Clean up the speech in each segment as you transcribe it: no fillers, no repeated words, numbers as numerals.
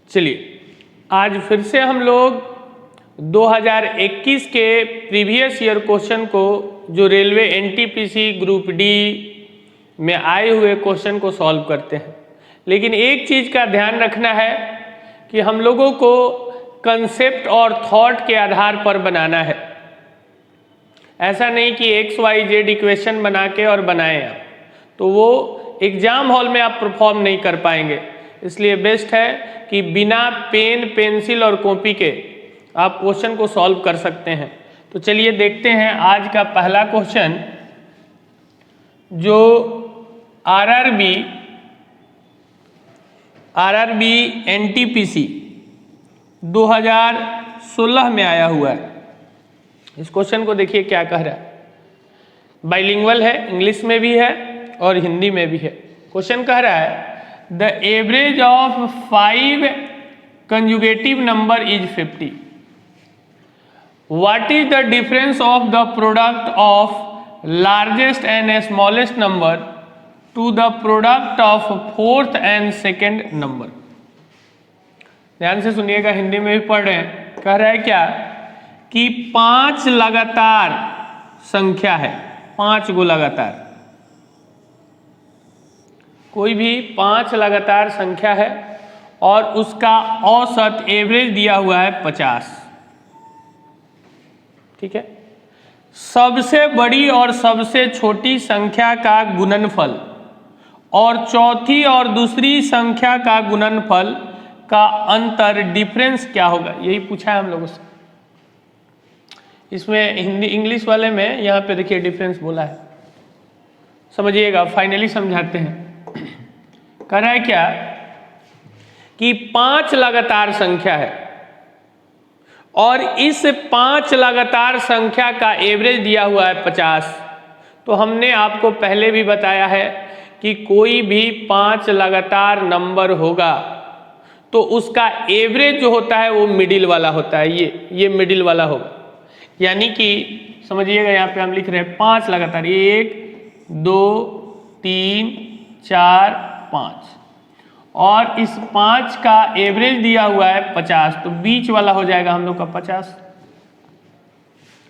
चलिए आज फिर से हम लोग 2021 के प्रीवियस ईयर क्वेश्चन को, जो रेलवे एनटीपीसी ग्रुप डी में आए हुए क्वेश्चन को सॉल्व करते हैं। लेकिन एक चीज़ का ध्यान रखना है कि हम लोगों को कंसेप्ट और थॉट के आधार पर बनाना है। ऐसा नहीं कि XYZ इक्वेशन बना के और बनाएं आप, तो वो एग्जाम हॉल में आप परफॉर्म नहीं कर पाएंगे। इसलिए बेस्ट है कि बिना पेन, पेंसिल और कॉपी के आप क्वेश्चन को सॉल्व कर सकते हैं। तो चलिए देखते हैं आज का पहला क्वेश्चन, जो आरआरबी एनटीपीसी 2016 में आया हुआ है। इस क्वेश्चन को देखिए क्या कह रहा है। बाइलिंगुअल है, इंग्लिश में भी है और हिंदी में भी है। क्वेश्चन कह रहा है the average of 5 conjugative number is 50। What is the difference of the product of largest and smallest number to the product of fourth and second number? ध्यान से सुनिएगा, हिंदी में भी पढ़ रहे हैं। कह रहा है क्या कि 5 लगातार संख्या है, 5 गो लगातार, कोई भी 5 लगातार संख्या है और उसका औसत एवरेज दिया हुआ है 50। ठीक है। सबसे बड़ी और सबसे छोटी संख्या का गुणनफल और चौथी और दूसरी संख्या का गुणनफल का अंतर, डिफरेंस क्या होगा, यही पूछा है हम लोगों से। इसमें हिंदी इंग्लिश वाले में यहाँ पे देखिए डिफरेंस बोला है, समझिएगा, फाइनली समझाते हैं। कह रहा है क्या कि 5 लगातार संख्या है और इस 5 लगातार संख्या का एवरेज दिया हुआ है 50। तो हमने आपको पहले भी बताया है कि कोई भी 5 लगातार नंबर होगा तो उसका एवरेज जो होता है वो मिडिल वाला होता है। ये मिडिल वाला होगा, यानी कि समझिएगा, यहाँ पे हम लिख रहे हैं 5 लगातार, 1 2 3 4 5, और इस 5 का एवरेज दिया हुआ है 50, तो बीच वाला हो जाएगा हम लोग का 50।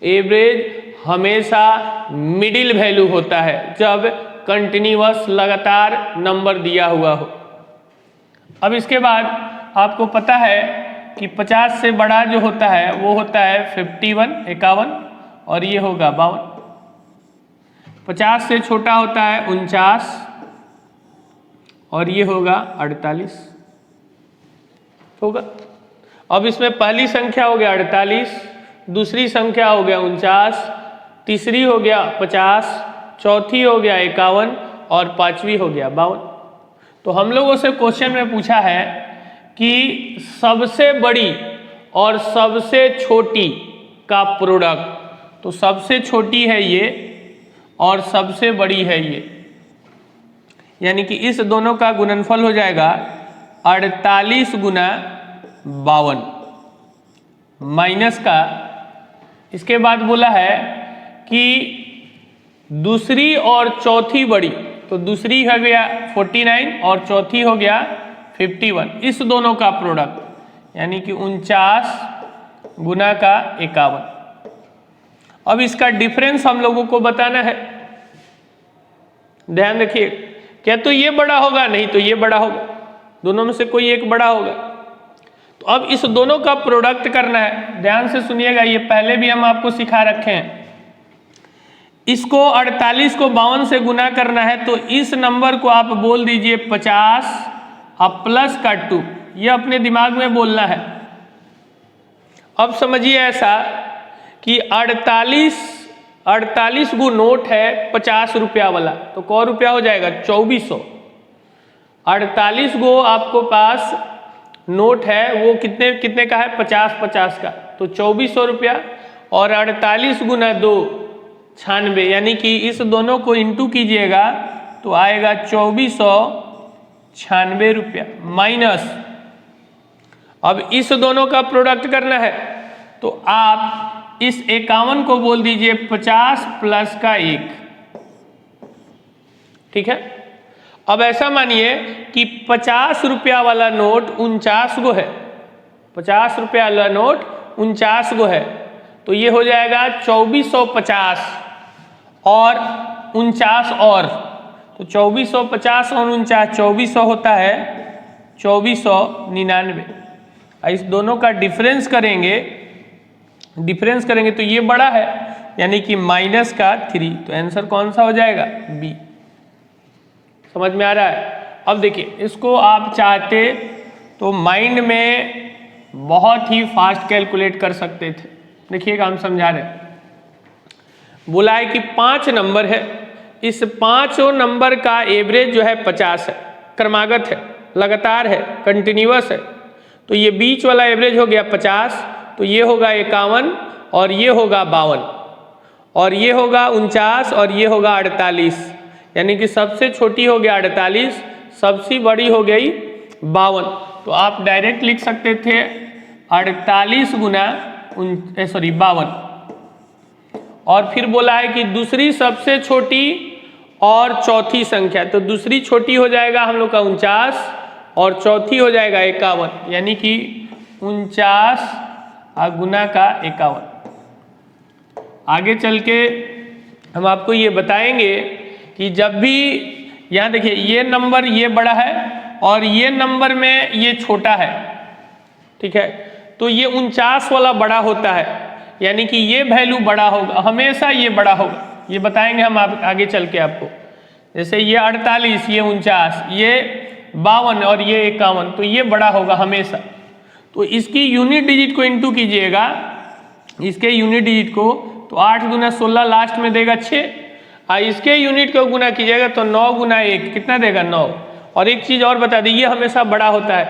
एवरेज हमेशा मिडिल वैल्यू होता है जब कंटिन्यूअस लगातार नंबर दिया हुआ हो। अब इसके बाद आपको पता है कि 50 से बड़ा जो होता है वो होता है 51, और ये होगा 52। 50 से छोटा होता है 49 और ये होगा 48 होगा। अब इसमें पहली संख्या हो गया 48, दूसरी संख्या हो गया 49, तीसरी हो गया 50, चौथी हो गया 51 और पांचवी हो गया 52। तो हम लोगों से क्वेश्चन में पूछा है कि सबसे बड़ी और सबसे छोटी का प्रोडक्ट, तो सबसे छोटी है ये और सबसे बड़ी है ये, यानी कि इस दोनों का गुणनफल हो जाएगा 48 गुना 52 माइनस का। इसके बाद बोला है कि दूसरी और चौथी बड़ी, तो दूसरी हो गया 49 और चौथी हो गया 51, इस दोनों का प्रोडक्ट, यानी कि 49 गुना का 51। अब इसका डिफरेंस हम लोगों को बताना है। ध्यान रखिए, क्या तो ये बड़ा होगा, नहीं तो ये बड़ा होगा, दोनों में से कोई एक बड़ा होगा। तो अब इस दोनों का प्रोडक्ट करना है। ध्यान से सुनिएगा, ये पहले भी हम आपको सिखा रखे हैं। इसको 48 को 52 से गुना करना है, तो इस नंबर को आप बोल दीजिए 50 और प्लस का 2, ये अपने दिमाग में बोलना है। अब समझिए ऐसा कि 48 गो नोट है 50 रुपया वाला, तो कौ रुपया हो जाएगा 2400। 48 गो आपको पास नोट है, वो कितने का है, 50 का, तो 2400 रुपया, और 48 गुना 2 96, यानी कि इस दोनों को इंटू कीजिएगा तो आएगा 2496 रुपया माइनस। अब इस दोनों का प्रोडक्ट करना है, तो आप इस 51 को बोल दीजिए 50 प्लस का 1। ठीक है। अब ऐसा मानिए कि 50 रुपया वाला नोट 49 गो है, 50 रुपया वाला नोट 49 गो है, तो ये हो जाएगा 2450 और 49 और, तो 2450 और 49 2400 होता है 2499। इस दोनों का डिफरेंस करेंगे तो ये बड़ा है यानी कि माइनस का 3, तो आंसर कौन सा हो जाएगा? बी। समझ में आ रहा है? अब देखिए इसको आप चाहते तो माइंड में बहुत ही फास्ट कैलकुलेट कर सकते थे। देखिएगा हम समझा रहे हैं, बोला है कि 5 नंबर है, इस 5 नंबर का एवरेज जो है 50 है, क्रमागत है, लगातार है, कंटिन्यूअस है, तो ये बीच वाला एवरेज हो गया 50, तो ये होगा 51 और ये होगा 52 और ये होगा 49 और ये होगा 48, यानी कि सबसे छोटी हो गया 48, सबसे बड़ी हो गई 52। तो आप डायरेक्ट लिख सकते थे 48 गुना 52। और फिर बोला है कि दूसरी सबसे छोटी और चौथी संख्या, तो दूसरी छोटी हो जाएगा हम लोग का 49 और चौथी हो जाएगा 51, यानी कि 49 गुना का 51। आगे चल के हम आपको ये बताएंगे कि जब भी यहाँ देखिए ये नंबर ये बड़ा है और ये नंबर में ये छोटा है, ठीक है, तो ये 49 वाला बड़ा होता है, यानी कि ये वैल्यू बड़ा होगा, हमेशा ये बड़ा होगा, ये बताएंगे हम आगे चल के आपको। जैसे ये 48, ये 49, ये 52 और ये 51, तो ये बड़ा होगा हमेशा। तो इसकी यूनिट डिजिट को इंटू कीजिएगा, इसके यूनिट डिजिट को, तो 8 गुना 16 लास्ट में देगा 6, और इसके यूनिट को गुना कीजिएगा तो 9 गुना 1 कितना देगा? 9। और एक चीज़ और बता दी, ये हमेशा बड़ा होता है,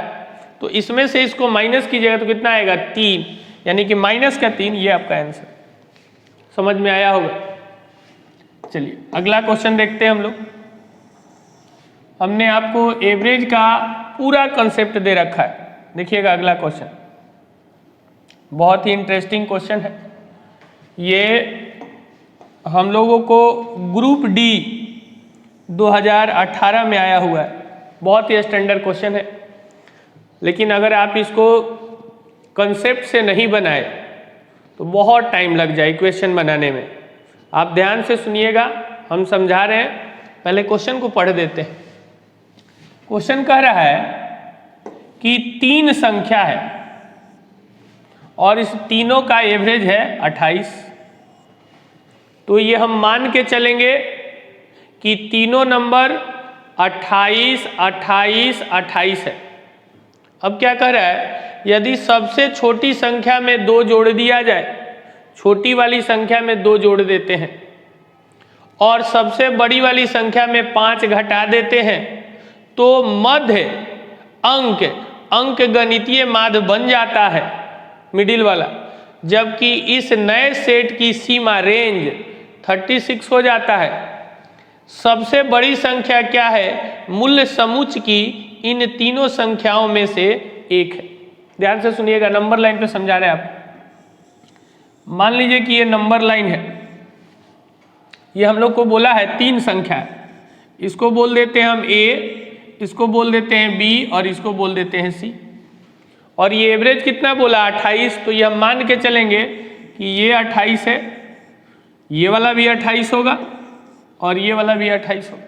तो इसमें से इसको माइनस कीजिएगा तो कितना आएगा? 3, यानी कि माइनस का 3, ये आपका आंसर। समझ में आया होगा? चलिए अगला क्वेश्चन देखते हैं हम लोग। हमने आपको एवरेज का पूरा कंसेप्ट दे रखा है। देखिएगा अगला क्वेश्चन, बहुत ही इंटरेस्टिंग क्वेश्चन है। ये हम लोगों को ग्रुप डी 2018 में आया हुआ है, बहुत ही स्टैंडर्ड क्वेश्चन है, लेकिन अगर आप इसको कंसेप्ट से नहीं बनाए तो बहुत टाइम लग जाए क्वेश्चन बनाने में। आप ध्यान से सुनिएगा, हम समझा रहे हैं, पहले क्वेश्चन को पढ़ देते हैं। क्वेश्चन कह रहा है कि 3 संख्या है और इस तीनों का एवरेज है 28, तो ये हम मान के चलेंगे कि तीनों नंबर 28, 28, 28 है। अब क्या कह रहा है, यदि सबसे छोटी संख्या में 2 जोड़ दिया जाए, छोटी वाली संख्या में 2 जोड़ देते हैं और सबसे बड़ी वाली संख्या में 5 घटा देते हैं, तो मध्य अंक गणितीय माध्य बन जाता है, मिडिल वाला, जबकि इस नए सेट की सीमा रेंज 36 हो जाता है। सबसे बड़ी संख्या क्या है? मूल्य समुच्चय की इन तीनों संख्याओं में से एक है। ध्यान से सुनिएगा, नंबर लाइन पे समझा रहे हैं आप। मान लीजिए कि ये नंबर लाइन है, ये हम लोग को बोला है 3 संख्या है, इसको बोल देते हैं हम ए, इसको बोल देते हैं बी और इसको बोल देते हैं सी। और ये एवरेज कितना बोला? 28, तो ये हम मान के चलेंगे कि ये 28 है, ये वाला भी 28 होगा और ये वाला भी 28 होगा।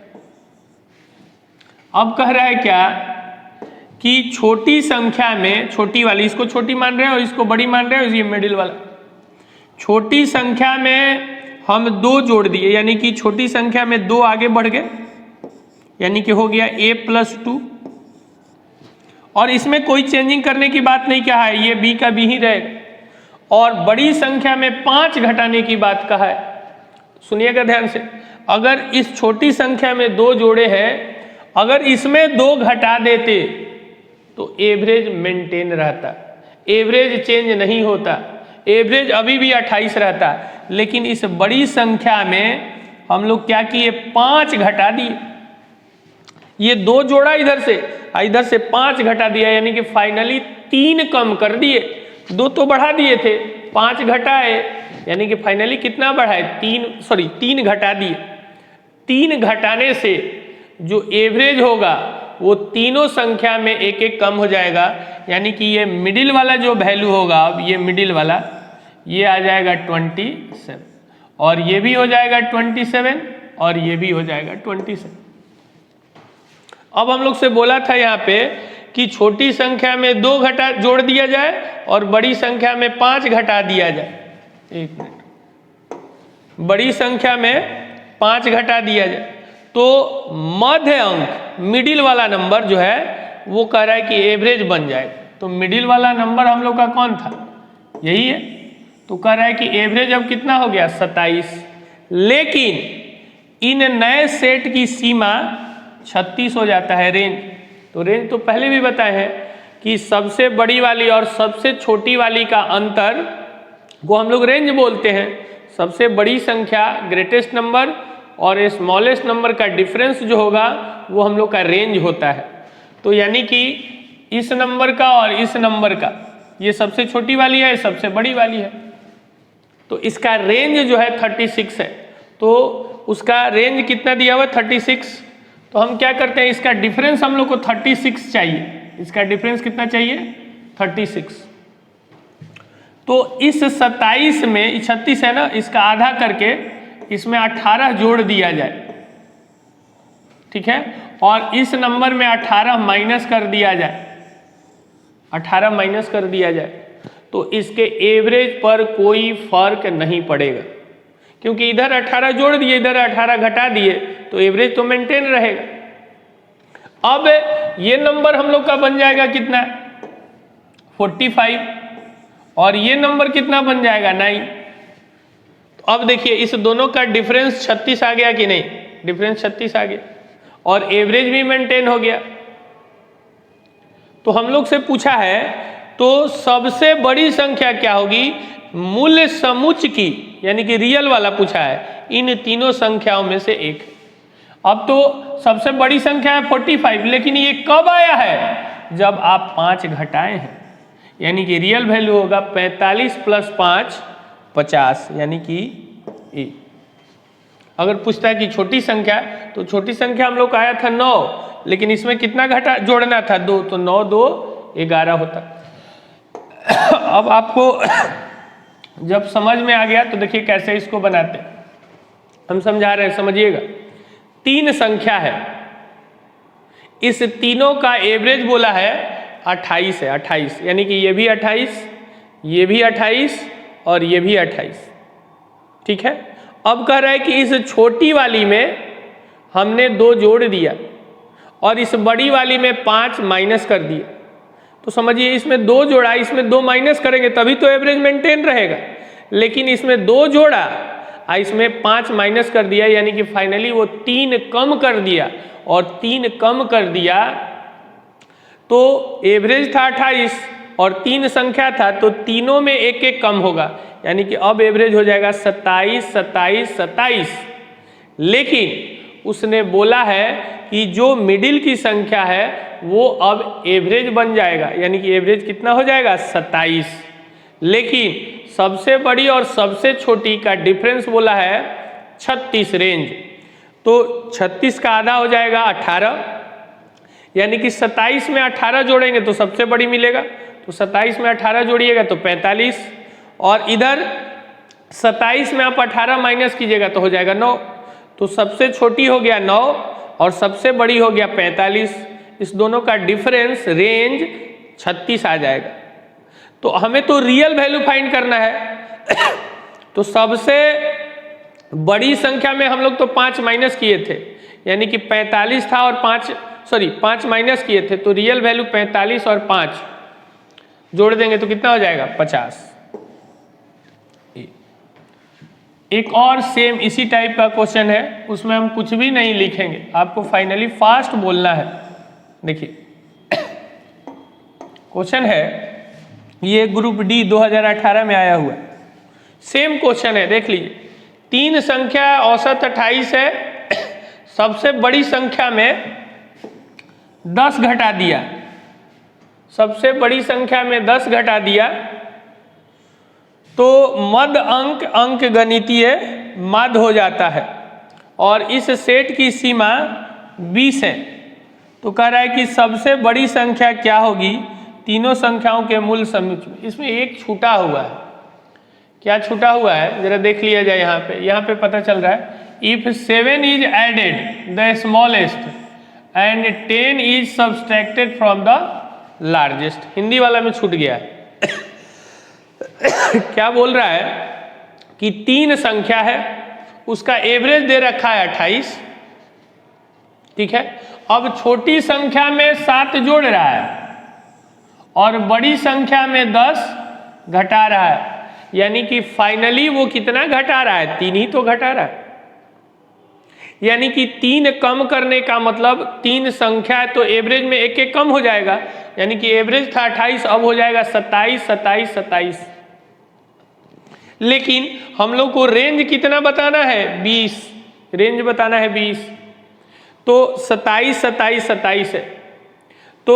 अब कह रहा है क्या कि छोटी संख्या में, छोटी वाली, इसको छोटी मान रहे हैं और इसको बड़ी मान रहे हैं, ये मिडिल वाला, छोटी संख्या में हम 2 जोड़ दिए, यानी कि छोटी संख्या में 2 आगे बढ़ गए, यानी कि हो गया a+2, और इसमें कोई चेंजिंग करने की बात नहीं कहा है, ये b का b ही रहेगा। और बड़ी संख्या में 5 घटाने की बात कहा है। सुनिएगा ध्यान से, अगर इस छोटी संख्या में 2 जोड़े हैं, अगर इसमें 2 घटा देते तो एवरेज मेंटेन रहता, एवरेज चेंज नहीं होता, एवरेज अभी भी 28 रहता। लेकिन इस बड़ी संख्या में हम लोग क्या किए? 5 घटा दिए, ये 2 जोड़ा इधर से 5 घटा दिया, यानी कि फाइनली 3 कम कर दिए। 2 तो बढ़ा दिए थे, 5 घटाए, यानी कि फाइनली कितना बढ़ाए? 3 घटा दिए। 3 घटाने से जो एवरेज होगा वो तीनों संख्या में एक एक कम हो जाएगा, यानी कि ये मिडिल वाला जो वैल्यू होगा, अब ये मिडिल वाला ये आ जाएगा 27 और ये भी हो जाएगा 27 और ये भी हो जाएगा 27। अब हम लोग से बोला था यहाँ पे कि छोटी संख्या में 2 घटा जोड़ दिया जाए और बड़ी संख्या में 5 घटा दिया जाए। एक मिनट, बड़ी संख्या में 5 घटा दिया जाए तो मध्य अंक मिडिल वाला नंबर जो है वो कह रहा है कि एवरेज बन जाएगा। तो मिडिल वाला नंबर हम लोग का कौन था, यही है। तो कह रहा है कि एवरेज अब कितना हो गया 27, लेकिन इन नए सेट की सीमा 36 हो जाता है रेंज। तो रेंज तो पहले भी बताए हैं कि सबसे बड़ी वाली और सबसे छोटी वाली का अंतर को हम लोग रेंज बोलते हैं। सबसे बड़ी संख्या ग्रेटेस्ट नंबर और स्मॉलेस्ट नंबर का डिफरेंस जो होगा वो हम लोग का रेंज होता है। तो यानी कि इस नंबर का और इस नंबर का, ये सबसे छोटी वाली है, सबसे बड़ी वाली है, तो इसका रेंज जो है 36 है। तो उसका रेंज कितना दिया हुआ है 36। तो हम क्या करते हैं, इसका डिफरेंस हम लोग को 36 चाहिए। इसका डिफरेंस कितना चाहिए 36। तो इस 27 में 36 है ना, इसका आधा करके इसमें 18 जोड़ दिया जाए, ठीक है, और इस नंबर में 18 माइनस कर दिया जाए, 18 माइनस कर दिया जाए, तो इसके एवरेज पर कोई फर्क नहीं पड़ेगा, क्योंकि इधर 18 जोड़ दिए, इधर 18 घटा दिए, तो एवरेज तो मेंटेन रहेगा। अब ये नंबर हम लोग का बन जाएगा कितना 45 और ये नंबर कितना बन जाएगा 9। तो अब देखिए इस दोनों का डिफरेंस 36 आ गया कि नहीं, डिफरेंस 36 आ गया और एवरेज भी मेंटेन हो गया। तो हम लोग से पूछा है तो सबसे बड़ी संख्या क्या होगी, मूल्य समुच्च की, यानी कि रियल वाला पूछा है, इन तीनों संख्याओं में से एक। अब तो सबसे बड़ी संख्या है 45, लेकिन ये कब आया है, जब आप 5 घटाए हैं, यानी कि रियल वैल्यू होगा 45 + 5 50, यानी कि ए। अगर पूछता है कि छोटी संख्या, तो छोटी संख्या हम लोग का आया था 9, लेकिन इसमें कितना घटा जोड़ना था 2, तो 9 2 11 होता। अब आपको जब समझ में आ गया तो देखिए कैसे इसको बनाते हैं, हम समझा रहे हैं, समझिएगा। 3 संख्या है, इस तीनों का एवरेज बोला है 28 है, 28, यानी कि ये भी 28, ये भी 28 और ये भी 28, ठीक है। अब कह रहा है कि इस छोटी वाली में हमने 2 जोड़ दिया और इस बड़ी वाली में 5 माइनस कर दिया, तो समझिए इसमें 2 जोड़ा, इसमें 2 माइनस करेंगे तभी तो एवरेज मेंटेन रहेगा, लेकिन इसमें 2 जोड़ा और इसमें 5 माइनस कर दिया, यानी कि फाइनली वो 3 कम कर दिया, और 3 कम कर दिया तो एवरेज था 28 और 3 संख्या था, तो तीनों में एक एक कम होगा, यानी कि अब एवरेज हो जाएगा 27 27 27। लेकिन उसने बोला है कि जो मिडिल की संख्या है वो अब एवरेज बन जाएगा, यानी कि एवरेज कितना हो जाएगा 27। लेकिन सबसे बड़ी और सबसे छोटी का डिफरेंस बोला है 36 रेंज, तो 36 का आधा हो जाएगा 18, यानी कि 27 में 18 जोड़ेंगे तो सबसे बड़ी मिलेगा, तो 27 में 18 जोड़िएगा तो 45, और इधर 27 में आप 18 माइनस कीजिएगा तो हो जाएगा 9, तो सबसे छोटी हो गया 9 और सबसे बड़ी हो गया 45। इस दोनों का डिफरेंस रेंज 36 आ जाएगा। तो हमें तो रियल वैल्यू फाइंड करना है तो सबसे बड़ी संख्या में हम लोग तो 5 माइनस किए थे, यानी कि 45 था और 5 माइनस किए थे, तो रियल वैल्यू 45 और 5 जोड़ देंगे तो कितना हो जाएगा 50। एक और सेम इसी टाइप का क्वेश्चन है, उसमें हम कुछ भी नहीं लिखेंगे, आपको फाइनली फास्ट बोलना है। देखिए क्वेश्चन है, ये ग्रुप डी 2018 में आया हुआ है, सेम क्वेश्चन है, देख लीजिए। 3 संख्या औसत 28 है, सबसे बड़ी संख्या में 10 घटा दिया, सबसे बड़ी संख्या में 10 घटा दिया, तो मध्य अंक गणितीय माध्य हो जाता है, और इस सेट की सीमा 20 है। तो कह रहा है कि सबसे बड़ी संख्या क्या होगी तीनों संख्याओं के मूल समुच्चय में। इसमें एक छूटा हुआ है, क्या छूटा हुआ है जरा देख लिया जाए। यहाँ पे पता चल रहा है if 7 is added the smallest and 10 is subtracted from the largest. Hindi वाला में छूट गया है। क्या बोल रहा है कि 3 संख्या है, उसका एवरेज दे रखा है 28, ठीक है। अब छोटी संख्या में 7 जोड़ रहा है और बड़ी संख्या में 10 घटा रहा है, यानी कि फाइनली वो कितना घटा रहा है, 3 ही तो घटा रहा है। यानी कि 3 कम करने का मतलब 3 संख्या है तो एवरेज में एक एक कम हो जाएगा, यानी कि एवरेज था 28 अब हो जाएगा 27, 27, 27। लेकिन हम लोग को रेंज कितना बताना है, 20, रेंज बताना है 20। तो 27, 27, 27 है, तो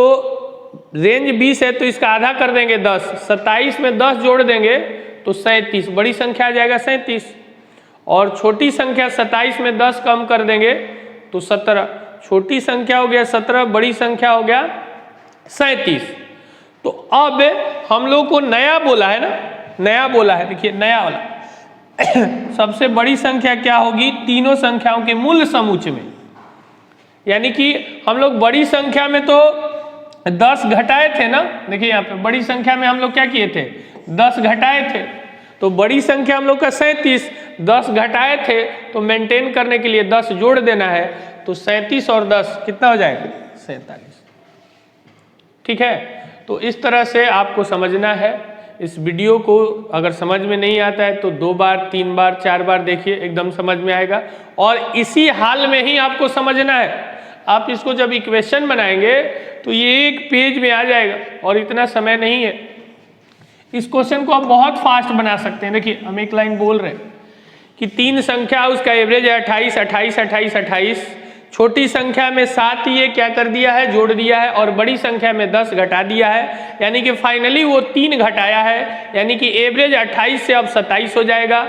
रेंज 20 है तो इसका आधा कर देंगे 10, 27 में 10 जोड़ देंगे तो 37, बड़ी संख्या आ जाएगा 37। और छोटी संख्या 27 में 10 कम कर देंगे तो 17, छोटी संख्या हो गया 17, बड़ी संख्या हो गया 37। तो अब हम लोग को नया बोला है ना, नया बोला है, देखिए नया वाला सबसे बड़ी संख्या क्या होगी तीनों संख्याओं के मूल समुच्चय में। यानी कि हम लोग बड़ी संख्या में तो 10 घटाए थे ना, देखिए यहाँ पे बड़ी संख्या में हम लोग क्या किए थे, 10 घटाए थे। तो बड़ी संख्या हम लोग का 37, 10 घटाए थे तो मेंटेन करने के लिए 10 जोड़ देना है, तो 37 और 10 कितना हो जाएगा, 47। ठीक है, तो इस तरह से आपको समझना है। इस वीडियो को अगर समझ में नहीं आता है तो 2 बार 3 बार 4 बार देखिए, एकदम समझ में आएगा। और इसी हाल में ही आपको समझना है। आप इसको जब इक्वेशन बनाएंगे तो ये एक पेज में आ जाएगा और इतना समय नहीं है। इस क्वेश्चन को आप बहुत फास्ट बना सकते हैं। देखिए हम एक लाइन बोल रहे हैं कि 3 संख्या उसका एवरेज है 28, 28, 28, 28। छोटी संख्या में 7 ये क्या कर दिया है, जोड़ दिया है, और बड़ी संख्या में 10 घटा दिया है, यानी कि फाइनली वो 3 घटाया है, यानी कि एवरेज 28 से अब 27 हो जाएगा।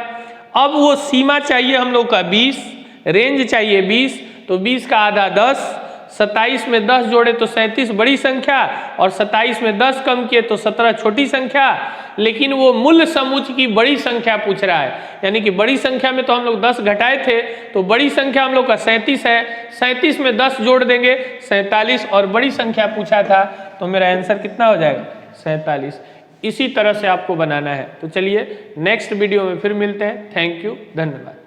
अब वो सीमा चाहिए हम लोग का 20, रेंज चाहिए 20, तो 20 का आधा 10, 27 में 10 जोड़े तो 37 बड़ी संख्या, और 27 में 10 कम किए तो 17 छोटी संख्या। लेकिन वो मूल समुच्चय की बड़ी संख्या पूछ रहा है, यानी कि बड़ी संख्या में तो हम लोग 10 घटाए थे, तो बड़ी संख्या हम लोग का 37 है, 37 में 10 जोड़ देंगे 47, और बड़ी संख्या पूछा था तो मेरा आंसर कितना हो जाएगा, 47। इसी तरह से आपको बनाना है। तो चलिए नेक्स्ट वीडियो में फिर मिलते हैं। थैंक यू, धन्यवाद।